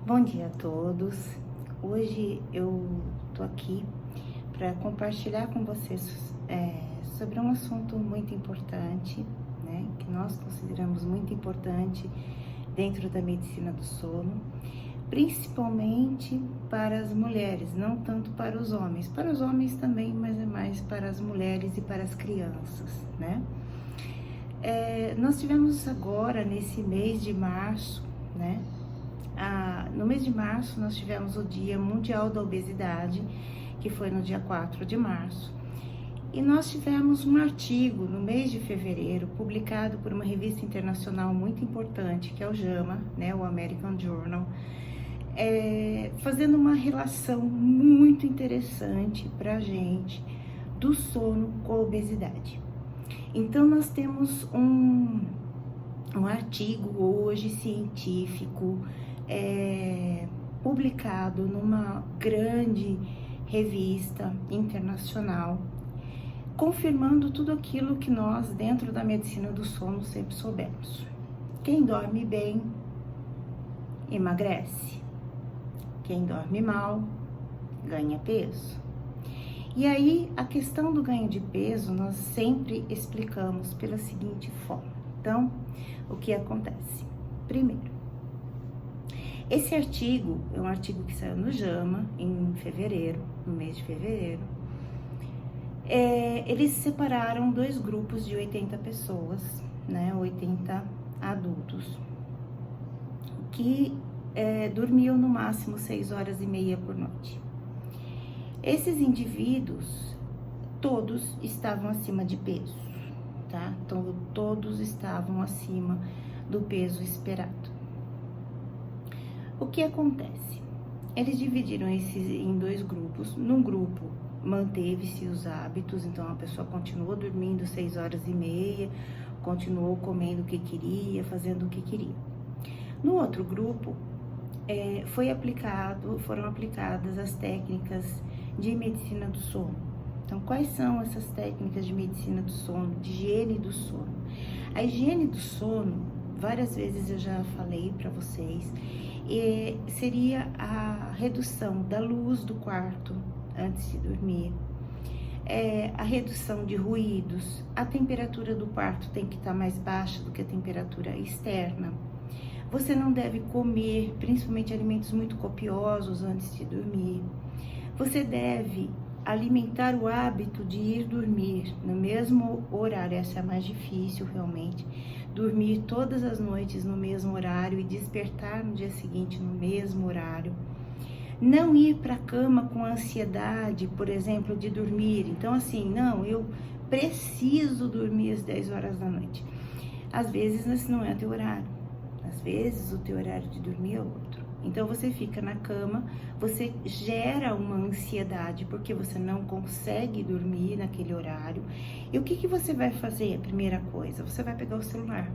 Bom dia a todos. Hoje eu tô aqui para compartilhar com vocês sobre um assunto muito importante, né? Que nós consideramos muito importante dentro da medicina do sono, principalmente para as mulheres, não tanto para os homens. Para os homens também, mas é mais para as mulheres e para as crianças, né? Nós tivemos agora nesse mês de março, né? No mês de março, nós tivemos o Dia Mundial da Obesidade, que foi no dia 4 de março. E nós tivemos um artigo no mês de fevereiro, publicado por uma revista internacional muito importante, que é o JAMA, né, o American Journal, fazendo uma relação muito interessante para a gente do sono com a obesidade. Então, nós temos um artigo hoje científico, publicado numa grande revista internacional, confirmando tudo aquilo que nós, dentro da medicina do sono, sempre soubemos. Quem dorme bem, emagrece. Quem dorme mal, ganha peso. E aí, a questão do ganho de peso, nós sempre explicamos pela seguinte forma. Então, o que acontece? Primeiro, esse artigo é um artigo que saiu no JAMA em fevereiro, no mês de fevereiro. Eles separaram dois grupos de 80 pessoas, né, 80 adultos, que dormiam no máximo 6 horas e meia por noite. Esses indivíduos, todos estavam acima de peso, tá? Então, todos estavam acima do peso esperado. O que acontece? Eles dividiram esses em dois grupos. Num grupo, manteve-se os hábitos, então a pessoa continuou dormindo 6 horas e meia, continuou comendo o que queria, fazendo o que queria. No outro grupo, foram aplicadas as técnicas de medicina do sono. Então, quais são essas técnicas de medicina do sono, de higiene do sono? A higiene do sono, várias vezes eu já falei para vocês, seria a redução da luz do quarto antes de dormir, a redução de ruídos, a temperatura do quarto tem que estar mais baixa do que a temperatura externa. Você não deve comer, principalmente alimentos muito copiosos antes de dormir. Você deve alimentar o hábito de ir dormir no mesmo horário, essa é a mais difícil realmente, dormir todas as noites no mesmo horário e despertar no dia seguinte no mesmo horário. Não ir para a cama com ansiedade, por exemplo, de dormir. Então, assim, não, eu preciso dormir às 10 horas da noite. Às vezes, esse não é o teu horário. Às vezes, o teu horário de dormir é outro. Então, você fica na cama, você gera uma ansiedade, porque você não consegue dormir naquele horário. E o que você vai fazer? A primeira coisa, você vai pegar o celular.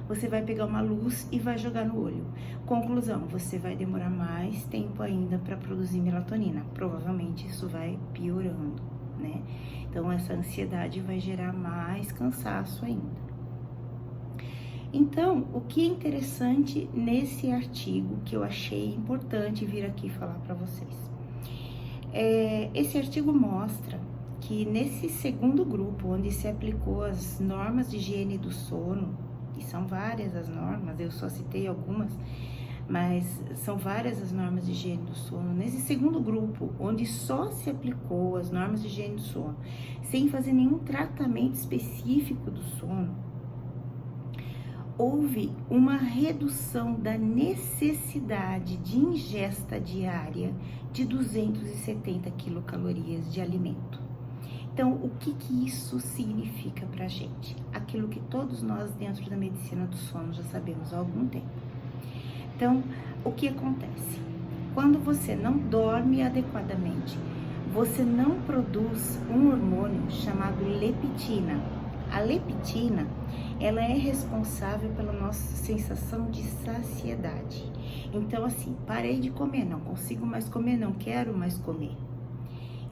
Você vai pegar uma luz e vai jogar no olho. Conclusão, você vai demorar mais tempo ainda para produzir melatonina. Provavelmente isso vai piorando, né? Então, essa ansiedade vai gerar mais cansaço ainda. Então, o que é interessante nesse artigo, que eu achei importante vir aqui falar para vocês, esse artigo mostra que nesse segundo grupo, onde se aplicou as normas de higiene do sono, e são várias as normas, eu só citei algumas, mas são várias as normas de higiene do sono. Nesse segundo grupo, onde só se aplicou as normas de higiene do sono, sem fazer nenhum tratamento específico do sono, houve uma redução da necessidade de ingesta diária de 270 quilocalorias de alimento. Então, o que isso significa pra gente? Aquilo que todos nós dentro da medicina do sono já sabemos há algum tempo. Então, o que acontece? Quando você não dorme adequadamente, você não produz um hormônio chamado leptina. A leptina, ela é responsável pela nossa sensação de saciedade. Então, assim, parei de comer, não consigo mais comer, não quero mais comer.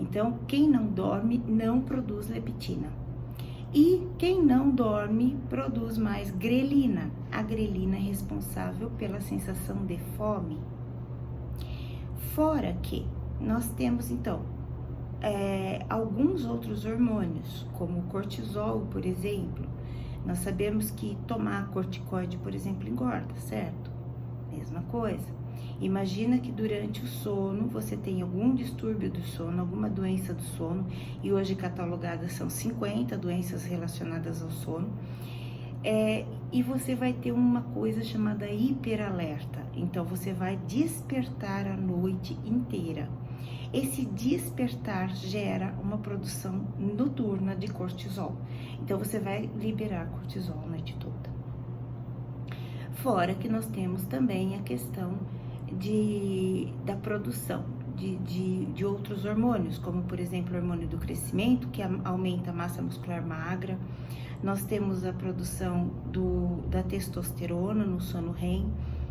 Então, quem não dorme não produz leptina. E quem não dorme produz mais grelina. A grelina é responsável pela sensação de fome. Fora que nós temos, então, alguns outros hormônios, como o cortisol, por exemplo. Nós sabemos que tomar corticoide, por exemplo, engorda, certo? Mesma coisa. Imagina que durante o sono você tem algum distúrbio do sono, alguma doença do sono, e hoje catalogadas são 50 doenças relacionadas ao sono, e você vai ter uma coisa chamada hiperalerta. Então você vai despertar a noite inteira. Esse despertar gera uma produção noturna de cortisol. Então você vai liberar cortisol a noite toda. Fora que nós temos também a questão da produção de outros hormônios, como por exemplo o hormônio do crescimento, que aumenta a massa muscular magra. Nós temos a produção da testosterona no sono REM.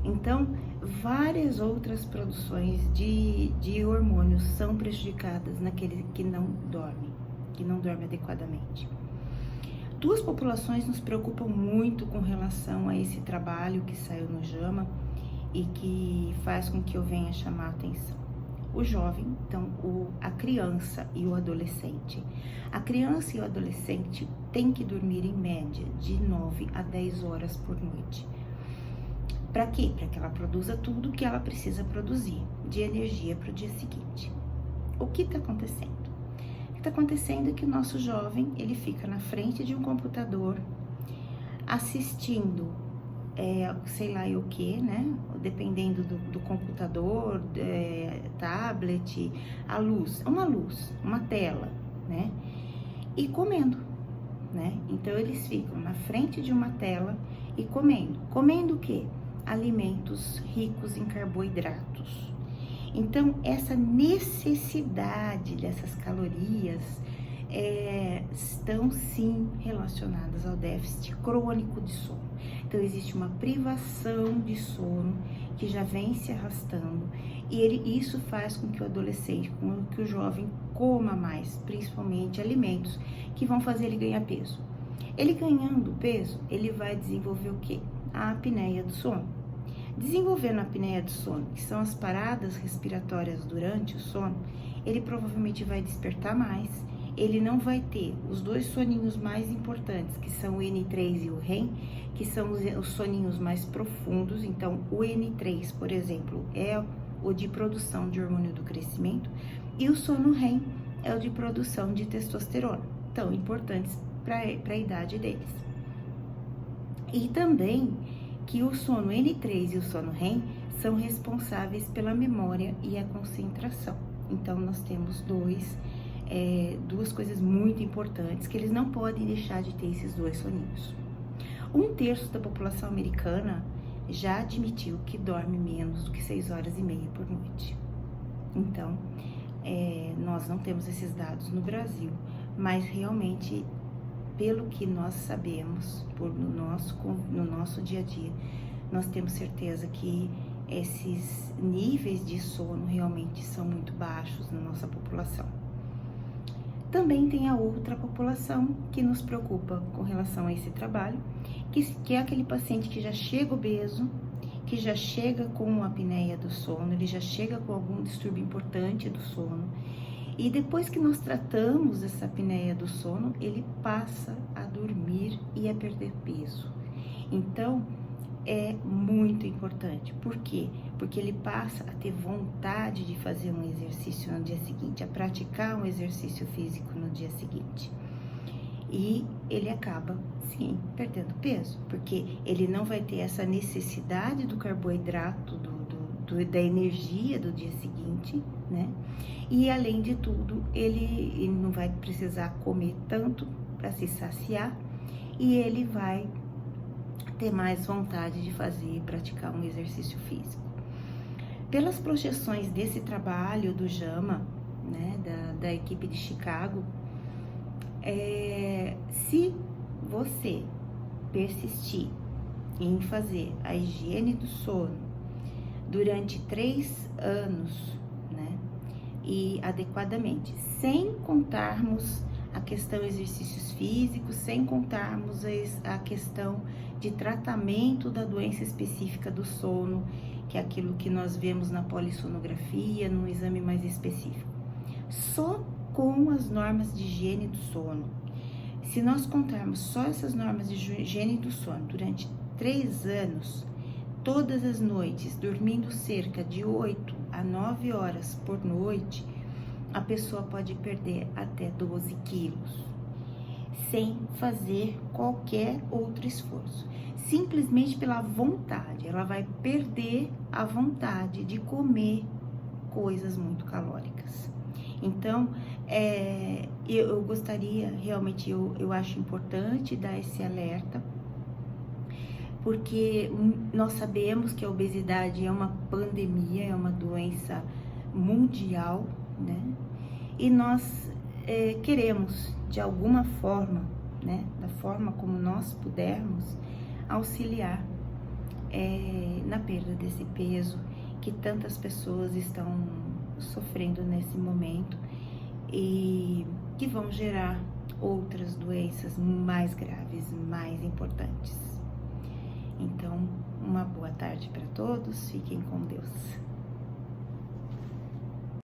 Então, várias outras produções de hormônios são prejudicadas naquele que não dorme adequadamente. Duas populações nos preocupam muito com relação a esse trabalho que saiu no JAMA e que faz com que eu venha chamar a atenção. O jovem, então, a criança e o adolescente. A criança e o adolescente têm que dormir em média de 9 a 10 horas por noite. Para quê? Para que ela produza tudo que ela precisa produzir de energia para o dia seguinte. O que está acontecendo? O que está acontecendo é que o nosso jovem, ele fica na frente de um computador, assistindo, sei lá o que, né? Dependendo do computador, tablet, uma tela, né? E comendo, né? Então eles ficam na frente de uma tela e comendo. Comendo o quê? Alimentos ricos em carboidratos. Então, essa necessidade dessas calorias estão sim relacionadas ao déficit crônico de sono. Então, existe uma privação de sono que já vem se arrastando e isso faz com que o adolescente, com que o jovem coma mais, principalmente alimentos que vão fazer ele ganhar peso. Ele ganhando peso, ele vai desenvolver o quê? A apneia do sono. Desenvolvendo a apneia do sono, que são as paradas respiratórias durante o sono, ele provavelmente vai despertar mais, ele não vai ter os dois soninhos mais importantes, que são o N3 e o REM, que são os soninhos mais profundos. Então, o N3, por exemplo, é o de produção de hormônio do crescimento, e o sono REM é o de produção de testosterona, tão importantes para a idade deles. E também que o sono N3 e o sono REM são responsáveis pela memória e a concentração. Então, nós temos duas coisas muito importantes que eles não podem deixar de ter esses dois soninhos. 1/3 da população americana já admitiu que dorme menos do que 6 horas e meia por noite. Então, nós não temos esses dados no Brasil, mas realmente, pelo que nós sabemos, no nosso dia a dia, nós temos certeza que esses níveis de sono realmente são muito baixos na nossa população. Também tem a outra população que nos preocupa com relação a esse trabalho, que é aquele paciente que já chega obeso, que já chega com a apneia do sono, ele já chega com algum distúrbio importante do sono. E depois que nós tratamos essa apneia do sono, ele passa a dormir e a perder peso. Então, é muito importante. Por quê? Porque ele passa a ter vontade de fazer um exercício no dia seguinte, a praticar um exercício físico no dia seguinte. E ele acaba, sim, perdendo peso, porque ele não vai ter essa necessidade do carboidrato, da energia do dia seguinte, né? E além de tudo, ele não vai precisar comer tanto para se saciar e ele vai ter mais vontade de fazer e praticar um exercício físico. Pelas projeções desse trabalho do JAMA, né, da equipe de Chicago, se você persistir em fazer a higiene do sono durante 3 anos, né, e adequadamente, sem contarmos a questão exercícios físicos, sem contarmos a questão de tratamento da doença específica do sono, que é aquilo que nós vemos na polissonografia, num exame mais específico. Só com as normas de higiene do sono. Se nós contarmos só essas normas de higiene do sono durante 3 anos, todas as noites, dormindo cerca de 8 a 9 horas por noite, a pessoa pode perder até 12 quilos, sem fazer qualquer outro esforço. Simplesmente pela vontade, ela vai perder a vontade de comer coisas muito calóricas. Então, eu gostaria, realmente, eu acho importante dar esse alerta, porque nós sabemos que a obesidade é uma pandemia, é uma doença mundial, né? E nós queremos, de alguma forma, né, da forma como nós pudermos, auxiliar na perda desse peso que tantas pessoas estão sofrendo nesse momento e que vão gerar outras doenças mais graves, mais importantes. Então, uma boa tarde para todos, fiquem com Deus.